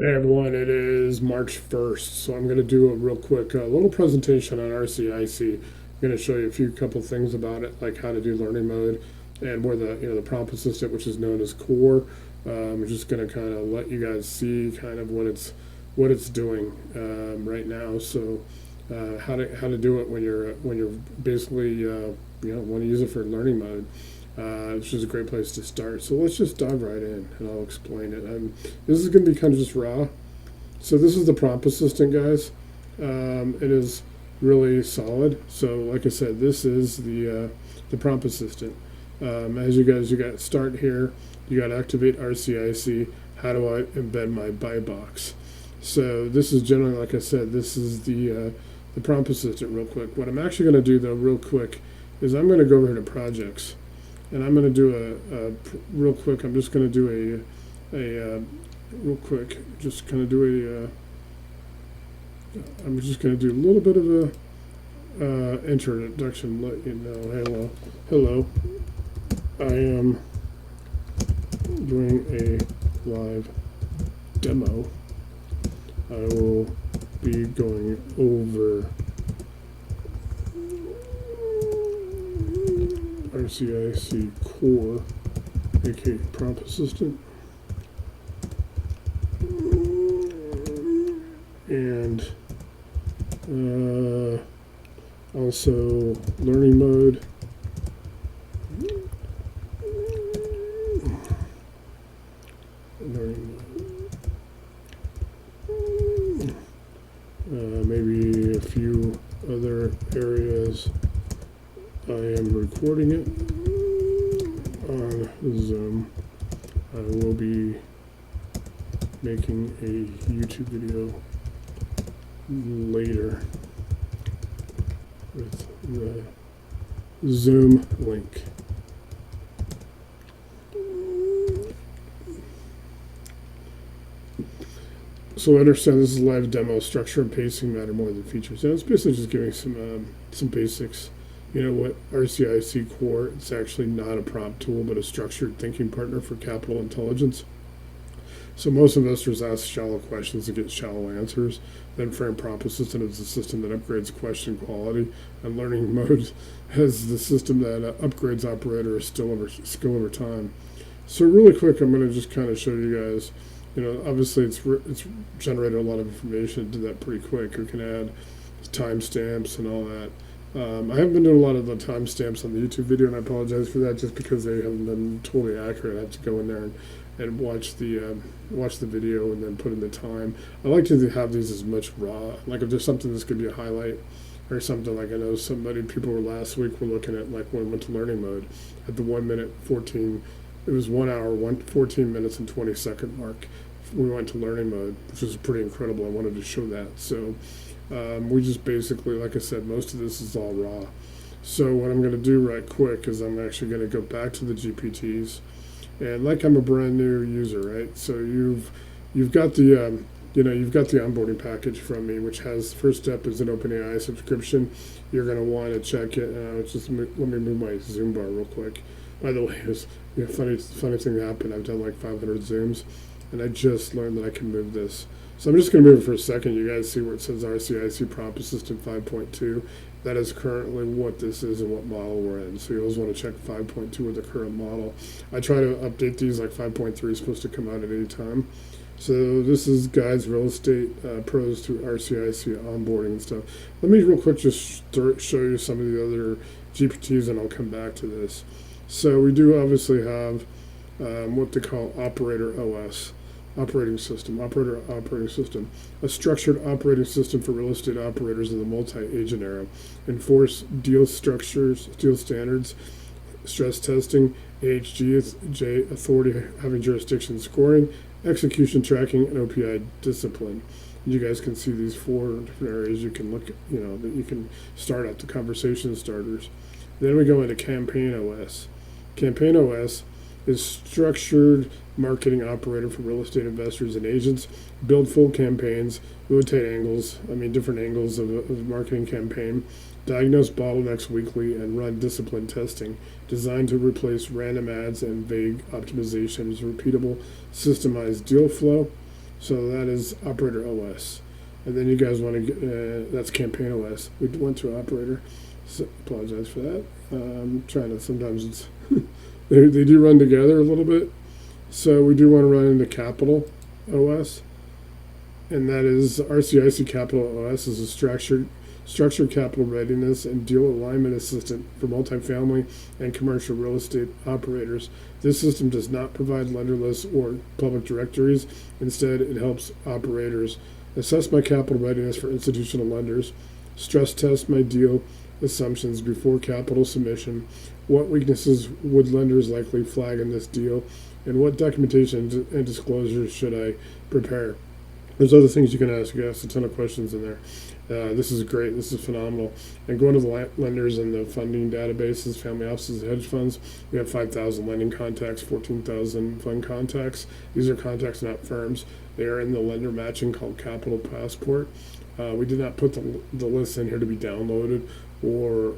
Hey everyone, it is March 1st, so I'm going to do a real quick little presentation on RCIC. I'm going to show you a few couple things about it, like how to do learning mode and where the prompt assistant, which is known as core. I'm just going to kind of let you guys see kind of what it's doing right now. So how to do it when you're basically want to use it for learning mode. Which is a great place to start. So let's just dive right in and I'll explain it. This is going to be kind of just raw. So this is the prompt assistant, guys. It is really solid. So like I said, this is the prompt assistant. As you got start here. You got activate RCIC. How do I embed my buy box? So this is generally, like I said, this is the prompt assistant real quick. What I'm actually going to do though real quick is I'm going to go over here to projects. And I'm going to do a real quick. I'm just going to do a real quick. Just going to do I'm just going to do a little bit of a introduction. Let you know. Hello. I am doing a live demo. I will be going over RCIC core, aka prompt assistant, and also learning mode. Maybe a few other areas. I am recording it on Zoom. I will be making a YouTube video later with the Zoom link. So I understand this is a live demo. Structure and pacing matter more than features. And it's basically just giving some basics. You know what, RCIC core, it's actually not a prompt tool, but a structured thinking partner for capital intelligence. So most investors ask shallow questions to get shallow answers. Then frame prompt assistant is the system that upgrades question quality, and learning mode has the system that upgrades operator skill over time. So really quick, I'm going to just kind of show you guys. Obviously it's generated a lot of information. It did that pretty quick. We can add timestamps and all that. I haven't been doing a lot of the timestamps on the YouTube video, and I apologize for that, just because they haven't been totally accurate. I have to go in there and watch the video and then put in the time. I like to have these as much raw. Like if there's something that's going to be a highlight or something, like I know people were last week were looking at, like when we went to learning mode at the 1 minute 14. It was 1 hour, 14 minutes and 20-second mark. We went to learning mode, which was pretty incredible. I wanted to show that. So we just basically, like I said, most of this is all raw. So what I'm going to do right quick is I'm actually going to go back to the GPTs, and like I'm a brand new user, right? So you've got the you've got the onboarding package from me, which has first step is an OpenAI subscription. You're going to want to check it. Let me move my Zoom bar real quick. By the way, it's funny thing happened. I've done like 500 Zooms, and I just learned that I can move this. So I'm just going to move it for a second. You guys see where it says RCIC Prompt Assistant 5.2. That is currently what this is and what model we're in. So you always want to check 5.2 with the current model. I try to update these, like 5.3 is supposed to come out at any time. So this is Guides Real Estate Pros to RCIC onboarding and stuff. Let me real quick just show you some of the other GPTs, and I'll come back to this. So we do obviously have what they call Operator OS. Operating system, a structured operating system for real estate operators in the multi-agent era. Enforce deal structures, deal standards, stress testing, AHJ authority having jurisdiction scoring, execution tracking, and OPI discipline. You guys can see these 4 different areas you can look at, that you can start at the conversation starters. Then we go into Campaign OS. Campaign OS is structured marketing operator for real estate investors and agents. Build full campaigns, rotate angles, different angles of a marketing campaign. Diagnose bottlenecks weekly and run discipline testing. Designed to replace random ads and vague optimizations. Repeatable, systemized deal flow. So that is operator OS. And then you guys want to get, that's campaign OS. We went to operator. So apologize for that. I'm trying to, sometimes it's, they do run together a little bit. So we do want to run into capital OS. And that is RCIC Capital OS is a structured capital readiness and deal alignment assistant for multifamily and commercial real estate operators. This system does not provide lender lists or public directories. Instead, it helps operators assess my capital readiness for institutional lenders, stress test my deal assumptions before capital submission, what weaknesses would lenders likely flag in this deal, and what documentation and disclosures should I prepare. There's other things you can ask. You can ask a ton of questions in there. This is great. This is phenomenal. And going to the lenders and the funding databases, family offices, hedge funds, we have 5,000 lending contacts, 14,000 fund contacts. These are contacts, not firms. They are in the lender matching called Capital Passport. We did not put the list in here to be downloaded or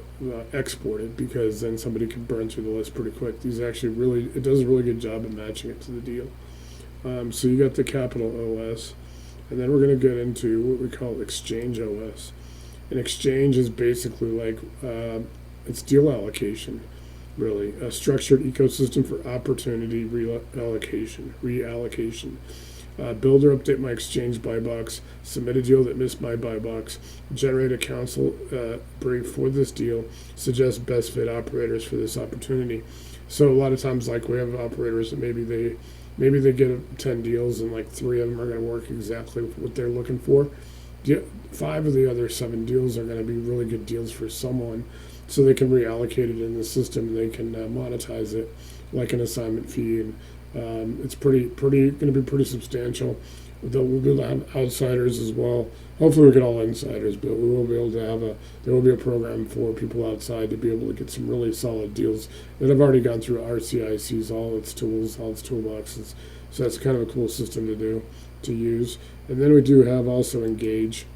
exported, because then somebody could burn through the list pretty quick. These actually really, it does a really good job at matching it to the deal. So you got the Capital OS. And then we're going to get into what we call Exchange OS. An exchange is basically like, it's deal allocation, really. A structured ecosystem for opportunity reallocation. Build or update my exchange buy box, submit a deal that missed my buy box, generate a counsel brief for this deal, suggest best fit operators for this opportunity. So a lot of times, like, we have operators that maybe they get 10 deals and like 3 of them are going to work exactly what they're looking for. 5 of the other 7 deals are going to be really good deals for someone, so they can reallocate it in the system. They can monetize it like an assignment fee, and it's pretty going to be pretty substantial. Though we'll be able to have outsiders as well. Hopefully we get all insiders, but we will be able to have there will be a program for people outside to be able to get some really solid deals that have already gone through RCIC's, all its tools, all its toolboxes. So that's kind of a cool system to use. And then we do have also Engage.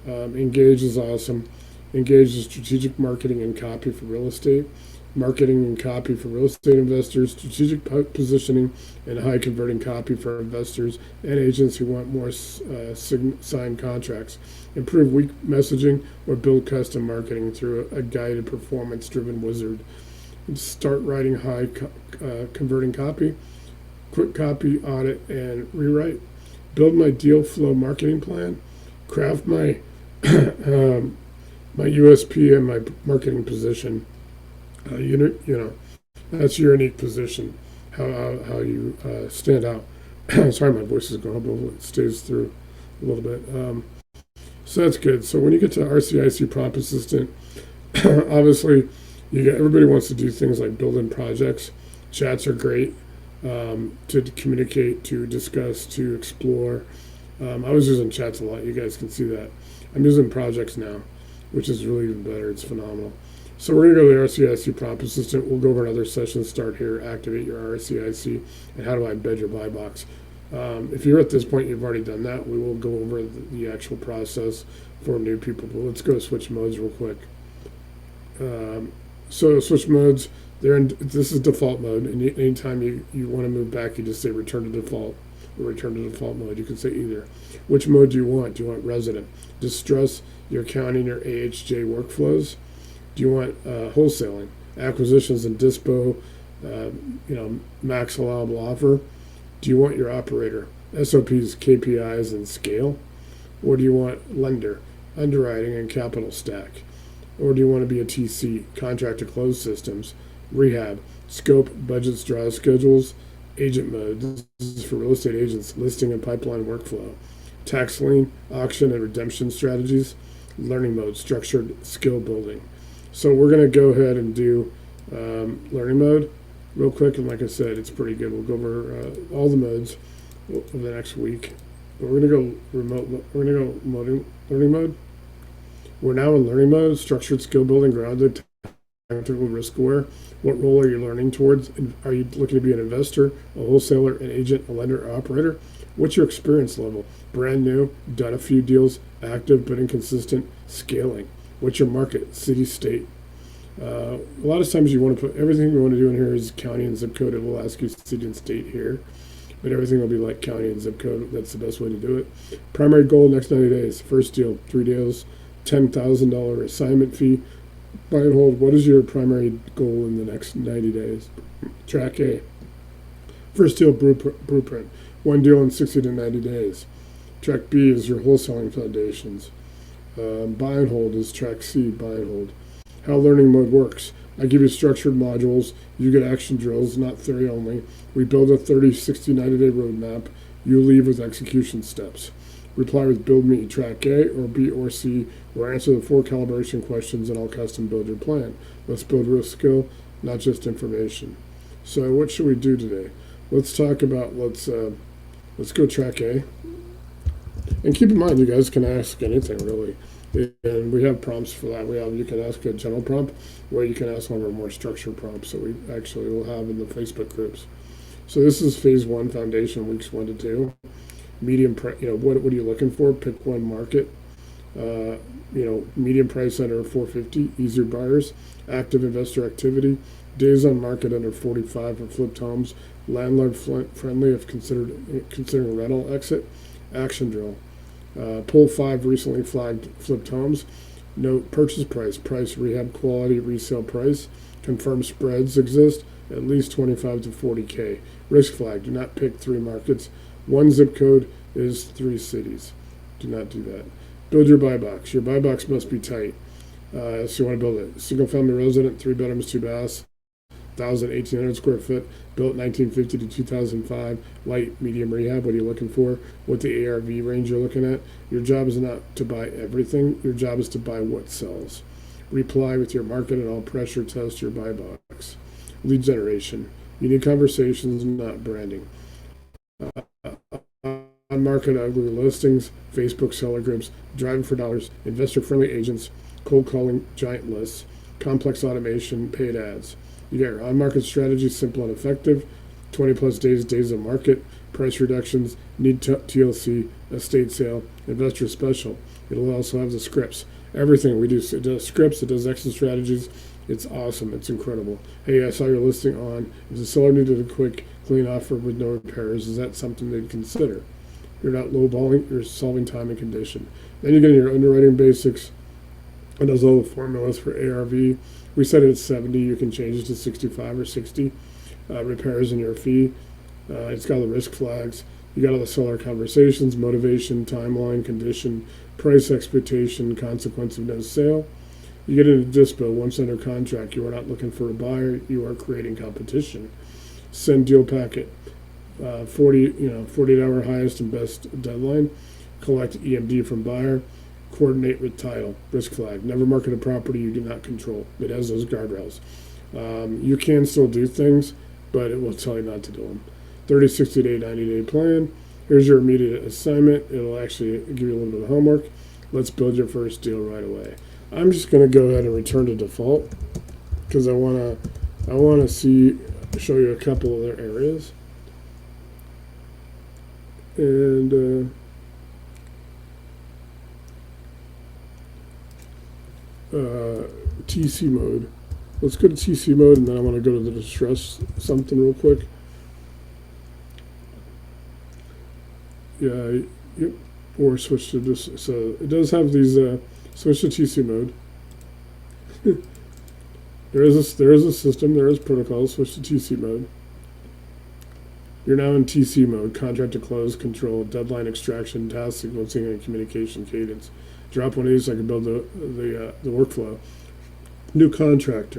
Engage is awesome. Engage is strategic marketing and copy for real estate. Marketing and copy for real estate investors, strategic positioning, and high converting copy for investors and agents who want more signed contracts. Improve weak messaging or build custom marketing through a guided performance driven wizard. Start writing high converting copy, quick copy audit and rewrite. Build my deal flow marketing plan. Craft my my USP and my marketing position. You know, that's your unique position, how you stand out. Sorry, my voice is going, but it stays through a little bit. So that's good. So when you get to RCIC Prompt Assistant, obviously, everybody wants to do things like build in projects. Chats are great to communicate, to discuss, to explore. I was using chats a lot. You guys can see that. I'm using projects now, which is really even better. It's phenomenal. So we're going to go to the RCIC Prompt Assistant. We'll go over another session. Start here, activate your RCIC, and how do I embed your buy box. If you're at this point, you've already done that. We will go over the actual process for new people. But let's go to switch modes real quick. So switch modes, this is default mode. And anytime you want to move back, you just say return to default or return to default mode. You can say either. Which mode do you want? Do you want resident? Distress your accounting, your AHJ workflows? Do you want wholesaling, acquisitions and dispo, max allowable offer? Do you want your operator, SOPs, KPIs, and scale? Or do you want lender, underwriting, and capital stack? Or do you want to be a TC, contract to close systems, rehab, scope, budgets, draw schedules, agent mode? This is for real estate agents, listing and pipeline workflow, tax lien, auction and redemption strategies, learning mode, structured skill building. So we're going to go ahead and do learning mode real quick. And like I said, it's pretty good. We'll go over all the modes over the next week. But we're going to go remote. We're going to go learning mode. We're now in learning mode, structured skill building, grounded, tactical, risk aware. What role are you learning towards? Are you looking to be an investor, a wholesaler, an agent, a lender, or operator? What's your experience level? Brand new, done a few deals, active but inconsistent, scaling. What's your market, city, state? A lot of times you want to put everything you want to do in here is county and zip code. It will ask you city and state here. but everything will be like county and zip code. That's the best way to do it. Primary goal next 90 days. First deal, 3 deals, $10,000 assignment fee. Buy and hold. What is your primary goal in the next 90 days? Track A. First deal, blueprint. 1 deal in 60 to 90 days. Track B is your wholesaling foundations. Buy and hold is track C, buy and hold. How learning mode works. I give you structured modules. You get action drills, not theory only. We build a 30, 60, 90-day roadmap. You leave with execution steps. Reply with build me track A or B or C, or answer the 4 calibration questions and I'll custom build your plan. Let's build real skill, not just information. So what should we do today? Let's talk about, let's go track A. And keep in mind, you guys can ask anything really. And we have prompts for that. You can ask a general prompt, or you can ask one of our more structured prompts that we actually will have in the Facebook groups. So this is phase 1, foundation, weeks 1 to 2. Medium price, what are you looking for? Pick one market. Medium price under 450, easier buyers. Active investor activity. Days on market under 45 for flipped homes. Landlord friendly if considering rental exit. Action drill. Pull 5 recently flagged flipped homes. Note purchase price, rehab quality, resale price. Confirm spreads exist, at least 25 to 40K. Risk flag, do not pick 3 markets. 1 zip code is 3 cities. Do not do that. Build your buy box. Your buy box must be tight. So you want to build it. Single family resident, 3 bedrooms, 2 baths. 1,800 square foot, built 1950 to 2005, light, medium rehab. What are you looking for? What the ARV range you're looking at? Your job is not to buy everything. Your job is to buy what sells. Reply with your market and all pressure test your buy box. Lead generation. You need conversations, not branding. On-market ugly listings, Facebook seller groups, driving for dollars, investor-friendly agents, cold calling giant lists, complex automation, paid ads. You got your on-market strategy, simple and effective, 20 plus days of market, price reductions, need TLC, estate sale, investor special. It'll also have the scripts. Everything we do, it does scripts, it does exit strategies. It's awesome. It's incredible. Hey, I saw your listing on. If the seller needed a quick, clean offer with no repairs, is that something they'd consider? You're not lowballing, you're solving time and condition. Then you get your underwriting basics. It does all the formulas for ARV. We set it at 70. You can change it to 65 or 60. Repairs in your fee. It's got the risk flags. You got all the seller conversations, motivation, timeline, condition, price expectation, consequence of no sale. You get into dispo once under contract. You are not looking for a buyer. You are creating competition. Send deal packet. 48-hour highest and best deadline. Collect EMD from buyer. Coordinate with title. Risk flag. Never market a property you do not control. It has those guardrails. You can still do things, but it will tell you not to do them. 30, 60-day, 90-day plan. Here's your immediate assignment. It'll actually give you a little bit of homework. Let's build your first deal right away. I'm just going to go ahead and return to default because I want to show you a couple other areas. And TC mode. Let's go to TC mode, and then I want to go to the distress something real quick. Yeah, yep. Or switch to this. So it does have these. Switch to TC mode. There is a system. There is protocols. Switch to TC mode. You're now in TC mode. Contract to close, control, deadline extraction, task sequencing, and communication cadence. Drop one of these so I can build the workflow. New contract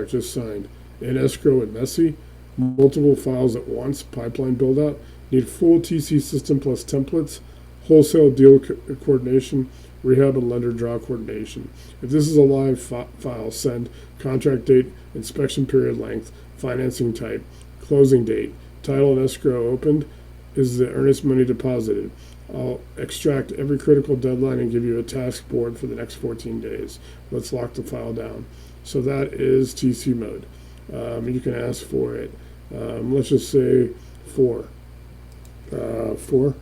just signed. In escrow and messy. Multiple files at once. Pipeline build out. Need full TC system plus templates. Wholesale deal coordination. Rehab and lender draw coordination. If this is a live file, send contract date, inspection period length, financing type, closing date, title and escrow opened, is the earnest money deposited. I'll extract every critical deadline and give you a task board for the next 14 days. Let's lock the file down. So that is TC mode. You can ask for it. Let's just say 4. 4.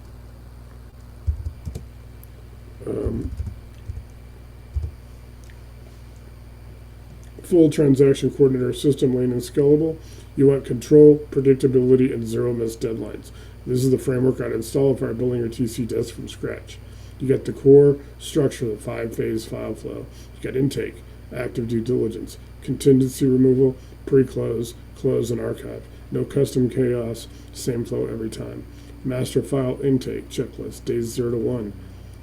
full transaction coordinator system, lean and scalable. You want control, predictability, and zero missed deadlines. This is the framework I'd install if I were building your TC desk from scratch. You got the core structure, the 5-phase file flow. You got intake, active due diligence, contingency removal, pre-close, close, and archive. No custom chaos, same flow every time. Master file intake checklist, days 0 to 1.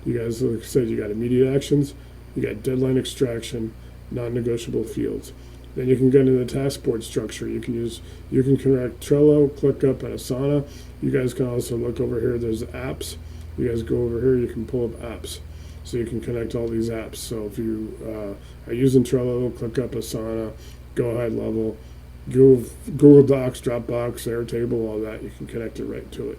You guys, like I said, you got immediate actions, you got deadline extraction, non-negotiable fields. Then you can get into the task board structure. You can connect Trello, ClickUp, and Asana. You guys can also look over here. There's apps. You guys go over here. You can pull up apps, so you can connect all these apps. So if you are using Trello, ClickUp, Asana, Go High Level, Google Docs, Dropbox, Airtable, all that, you can connect it right to it.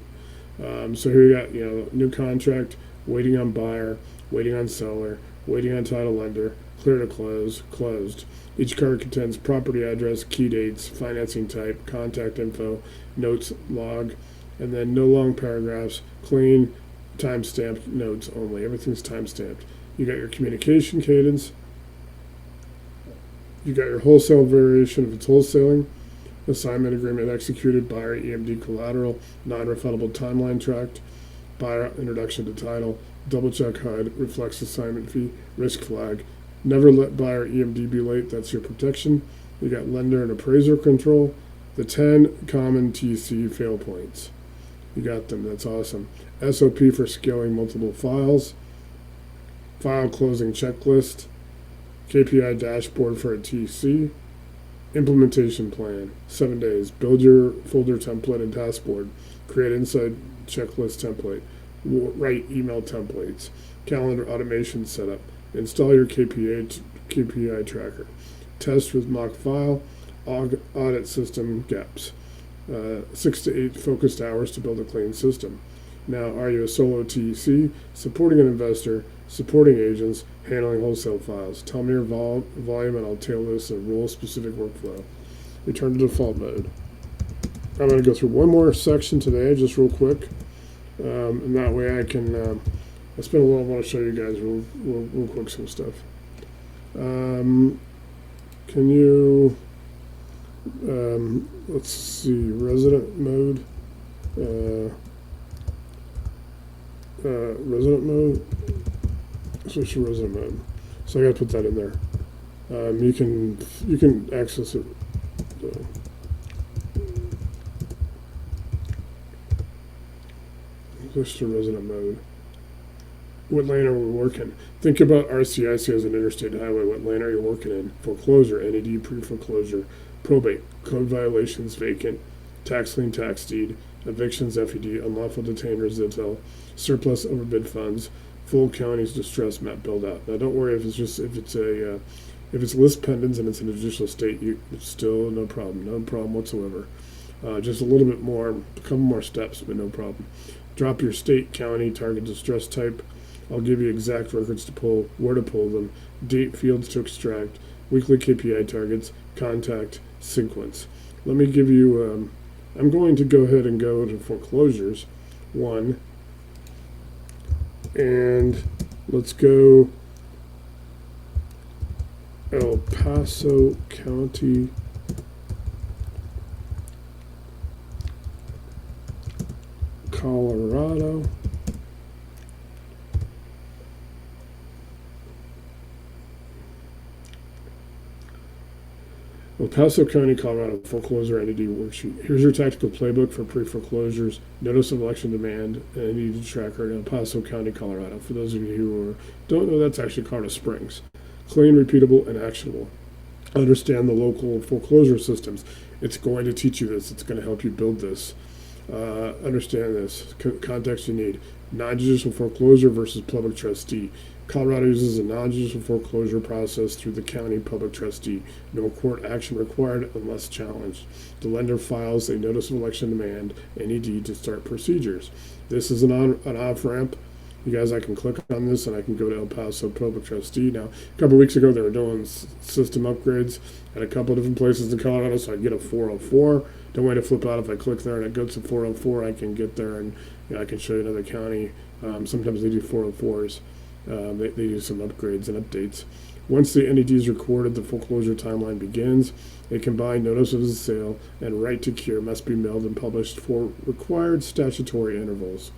So here you got new contract, waiting on buyer, waiting on seller, waiting on title lender, clear to close, closed. Each card contains property address, key dates, financing type, contact info, notes, log, and then no long paragraphs, clean, time-stamped notes only. Everything's time-stamped. You got your communication cadence. You got your wholesale variation if it's wholesaling, assignment agreement executed, buyer EMD collateral, non-refundable timeline tracked, buyer introduction to title, double check HUD, reflects assignment fee, risk flag. Never let buyer EMD be late, that's your protection. You got lender and appraiser control, the 10 common TC fail points. You got them, that's awesome. SOP for scaling multiple files, file closing checklist, KPI dashboard for a TC, implementation plan, 7 days. Build your folder template and task board, create inside checklist template, write email templates, calendar automation setup, install your KPI tracker, test with mock file, audit system gaps, 6 to 8 focused hours to build a clean system. Now, are you a solo TC, supporting an investor, supporting agents, handling wholesale files? Tell me your volume and I'll tailor this a role-specific workflow. Return to default mode. I'm going to go through one more section today, just real quick, and that way I can. I spent a little. I want to show you guys real quick some stuff. Can you? Let's see. Resident mode. Resident mode. Switch to resident mode. So I got to put that in there. You can access it. Switch to resident mode. What lane are we working? Think about RCIC as an interstate highway. What lane are you working in? Foreclosure, NED, pre-foreclosure, probate, code violations, vacant, tax lien, tax deed, evictions, FED, unlawful detained residential, surplus overbid funds, full counties distress map build out. Now don't worry if it's list pendants and it's in a judicial state, it's still no problem whatsoever. Just a little bit more, a couple more steps, but no problem. Drop your state, county, target distress type. I'll give you exact records to pull, where to pull them, date, fields to extract, weekly KPI targets, contact, sequence. Let me give you, I'm going to go ahead and go to foreclosures, 1, and let's go El Paso County, Colorado. El Paso County, Colorado foreclosure entity worksheet. Here's your tactical playbook for pre-foreclosures, notice of election demand, and entity tracker in El Paso County, Colorado. For those of you who don't know, that's actually Colorado Springs. Clean, repeatable, and actionable. Understand the local foreclosure systems. It's going to teach you this. It's going to help you build this. Understand this. Context you need. Non-judicial foreclosure versus public trustee. Colorado uses a non-judicial foreclosure process through the county public trustee. No court action required unless challenged. The lender files a notice of election demand, NED, to start procedures. This is an off-ramp. You guys, I can click on this and I can go to El Paso Public Trustee. Now, a couple of weeks ago, they were doing system upgrades at a couple of different places in Colorado, so I get a 404. Don't wait to flip out. If I click there and it goes to 404, I can get there and I can show you another county. Sometimes they do 404s. They do some upgrades and updates. Once the NED is recorded, the foreclosure timeline begins. A combined notice of sale and right to cure must be mailed and published for required statutory intervals.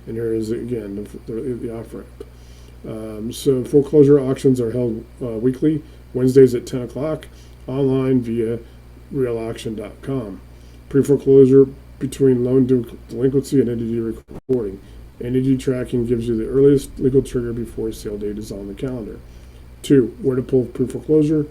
And here is again the off-ramp. So foreclosure auctions are held weekly, Wednesdays at 10 o'clock, online via realauction.com. Pre-foreclosure between loan delinquency and NED recording. NED tracking gives you the earliest legal trigger before sale date is on the calendar. 2. Where to pull pre-foreclosure.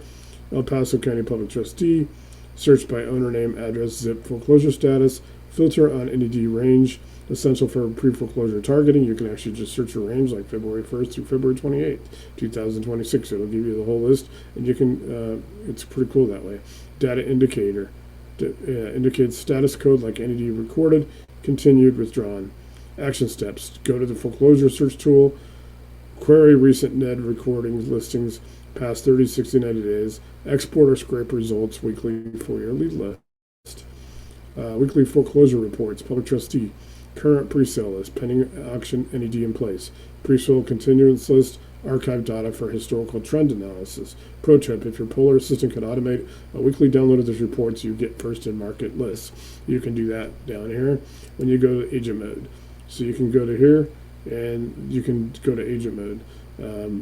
El Paso County Public Trustee. Search by owner name, address, zip, foreclosure status. Filter on NED range. Essential for pre-foreclosure targeting. You can actually just search a range like February 1st through February 28th, 2026. It'll give you the whole list, and you can, it's pretty cool that way. Data indicator. Indicates status code like NED recorded, continued, withdrawn. Action steps. Go to the foreclosure search tool. Query recent NED recordings listings past 30, 60, 90 days. Export or scrape results weekly for your lead list. Weekly foreclosure reports. Public trustee. Current pre-sale list. Pending auction NED in place. Pre-sale continuance list. Archive data for historical trend analysis. Pro tip, if your Polar Assistant could automate a weekly download of these reports, you get first in market lists. You can do that down here when you go to agent mode. So you can go to here and you can go to agent mode.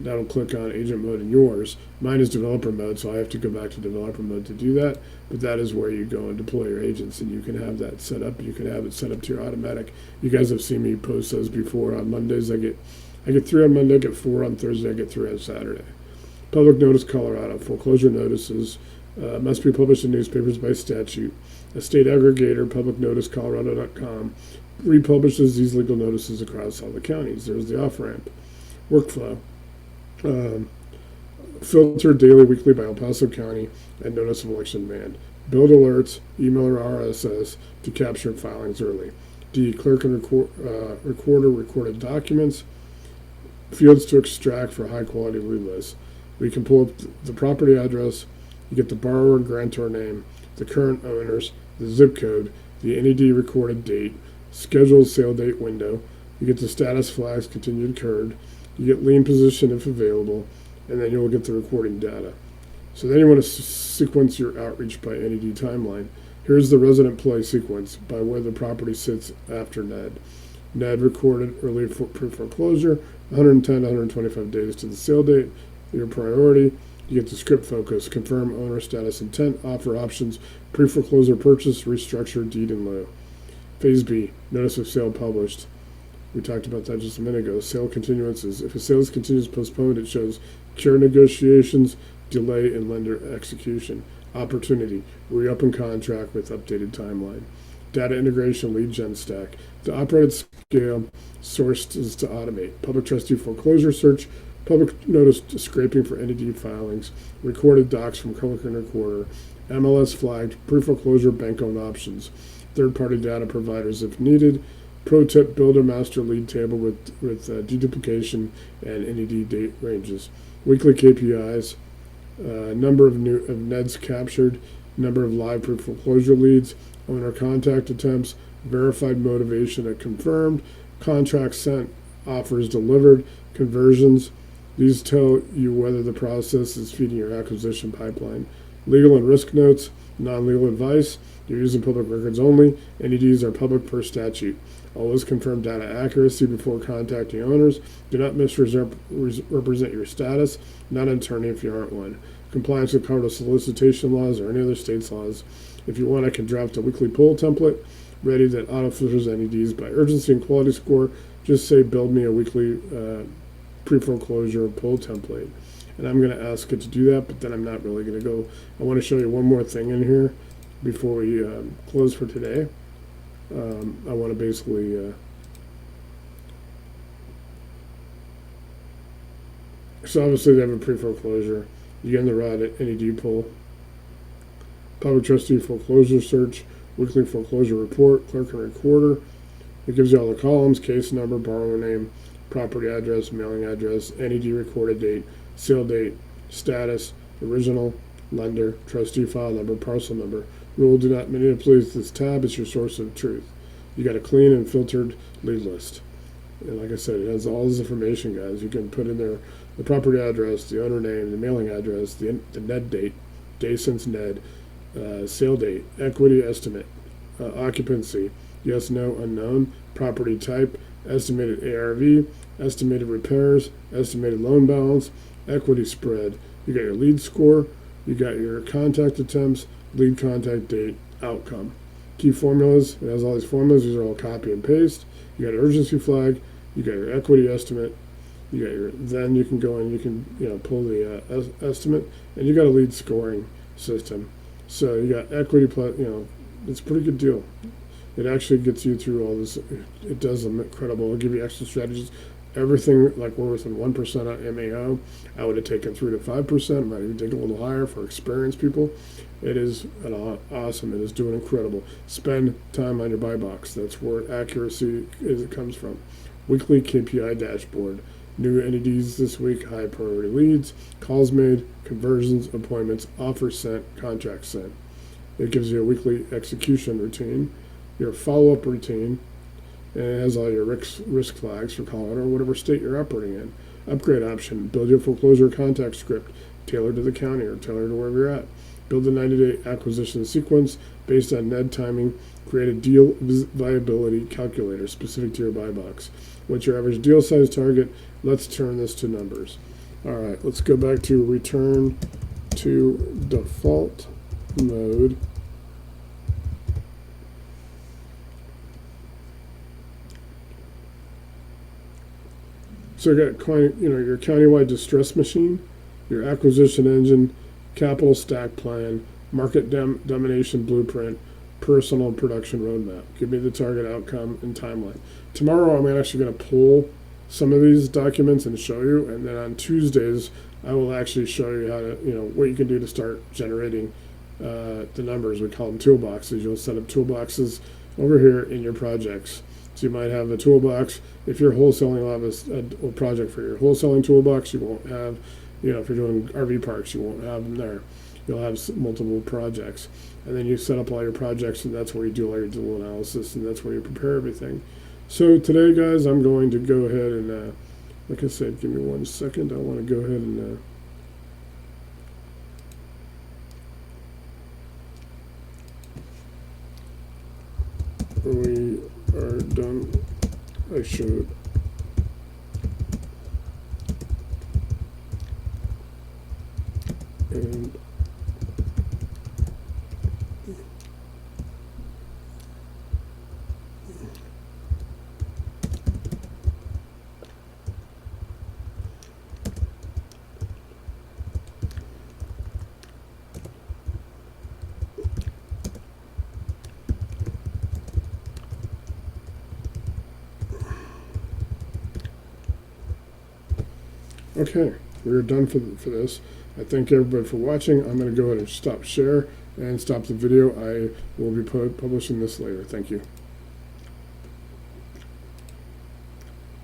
That'll click on agent mode in yours. Mine is developer mode, so I have to go back to developer mode to do that. But that is where you go and deploy your agents, and you can have that set up. You can have it set up to your automatic. You guys have seen me post those before. On Mondays, I get 3 on Monday, I get 4 on Thursday, I get 3 on Saturday. Public Notice Colorado. Foreclosure notices must be published in newspapers by statute. A state aggregator, publicnoticecolorado.com, republishes these legal notices across all the counties. There's the off-ramp. Workflow. Filtered daily, weekly by El Paso County and notice of election demand. Build alerts, email or RSS to capture filings early. D. Clerk and recorder recorded documents. Fields to extract for high-quality lead lists. We can pull up the property address, you get the borrower and grantor name, the current owners, the zip code, the NED recorded date, scheduled sale date window, you get the status flags continued occurred, you get lien position if available, and then you'll get the recording data. So then you want to sequence your outreach by NED timeline. Here's the resident play sequence by where the property sits after NED. NED recorded early pre-foreclosure, 110 to 125 days to the sale date. Your priority, you get the script focus, confirm owner status intent, offer options, pre-foreclosure purchase, restructure, deed and lieu. Phase B, notice of sale published. We talked about that just a minute ago. Sale continuances. If a sales continues postponed, it shows cure negotiations, delay in lender execution. Opportunity, re-open contract with updated timeline. Data integration, lead gen stack. The operated scale sourced is to automate. Public trustee foreclosure search, public notice scraping for NED filings, recorded docs from clerk and recorder, MLS flagged, pre-foreclosure bank-owned options, third-party data providers if needed. Pro tip, build a master lead table with deduplication and NED date ranges. Weekly KPIs, number of NEDs captured, number of live pre-foreclosure leads, owner contact attempts, verified motivation at confirmed, contracts sent, offers delivered, conversions. These tell you whether the process is feeding your acquisition pipeline. Legal and risk notes, non-legal advice. You're using public records only. NEDs are public per statute. Always confirm data accuracy before contacting owners. Do not misrepresent your status. Not an attorney if you aren't one. Compliance with Colorado solicitation laws or any other state's laws. If you want, I can draft a weekly poll template ready that auto-filters NEDs by urgency and quality score. Just say, build me a weekly pre-foreclosure poll template. And I'm going to ask it to do that, but then I'm not really going to go. I want to show you one more thing in here before we close for today. I want to basically so obviously they have a pre-foreclosure. You get in the raw NED poll. Public trustee foreclosure search, weekly foreclosure report, clerk and recorder. It gives you all the columns, case number, borrower name, property address, mailing address, NED recorded date, sale date, status, original, lender, trustee file number, parcel number. Rule, do not manipulate this tab. It's your source of truth. You got a clean and filtered lead list. And like I said, it has all this information, guys. You can put in there the property address, the owner name, the mailing address, the NED date, day since NED, sale date, equity estimate, occupancy, yes, no, unknown, property type, estimated ARV, estimated repairs, estimated loan balance, equity spread. You got your lead score, you got your contact attempts, lead contact date, outcome. Key formulas, it has all these formulas, these are all copy and paste. You got an urgency flag, you got your equity estimate, you got your, then you can go and you can pull the estimate, and you got a lead scoring system. So you got equity plus, it's a pretty good deal. It actually gets you through all this. It does incredible. It'll give you extra strategies. Everything, like we're within 1% on MAO. I would have taken 3 to 5%. Might even take a little higher for experienced people. It is awesome. It is doing incredible. Spend time on your buy box. That's where accuracy comes from. Weekly KPI dashboard. New entities this week, high priority leads, calls made, conversions, appointments, offers sent, contracts sent. It gives you a weekly execution routine, your follow-up routine, and it has all your risk flags for calling or whatever state you're operating in. Upgrade option, build your foreclosure contact script, tailored to the county or tailored to wherever you're at. Build a 90-day acquisition sequence based on NED timing. Create a deal viability calculator specific to your buy box. What's your average deal size target? Let's turn this to numbers. All right, let's go back to return to default mode. So you got your countywide distress machine, your acquisition engine, capital stack plan, market domination blueprint, personal production roadmap. Give me the target outcome and timeline. Tomorrow I'm actually going to pull some of these documents and show you, and then on Tuesdays I will actually show you how to, what you can do to start generating the numbers. We call them toolboxes. You'll set up toolboxes over here in your projects. So you might have a toolbox. If you're wholesaling, you'll have a project for your wholesaling toolbox. You won't have, if you're doing RV parks, you won't have them there. You'll have multiple projects. And then you set up all your projects, and that's where you do all your dual analysis, and that's where you prepare everything. So today, guys, I'm going to go ahead and, like I said, give me 1 second. I want to go ahead and we are done. I should. And okay, we're done for this. I thank everybody for watching. I'm going to go ahead and stop share and stop the video. I will be publishing this later. Thank you.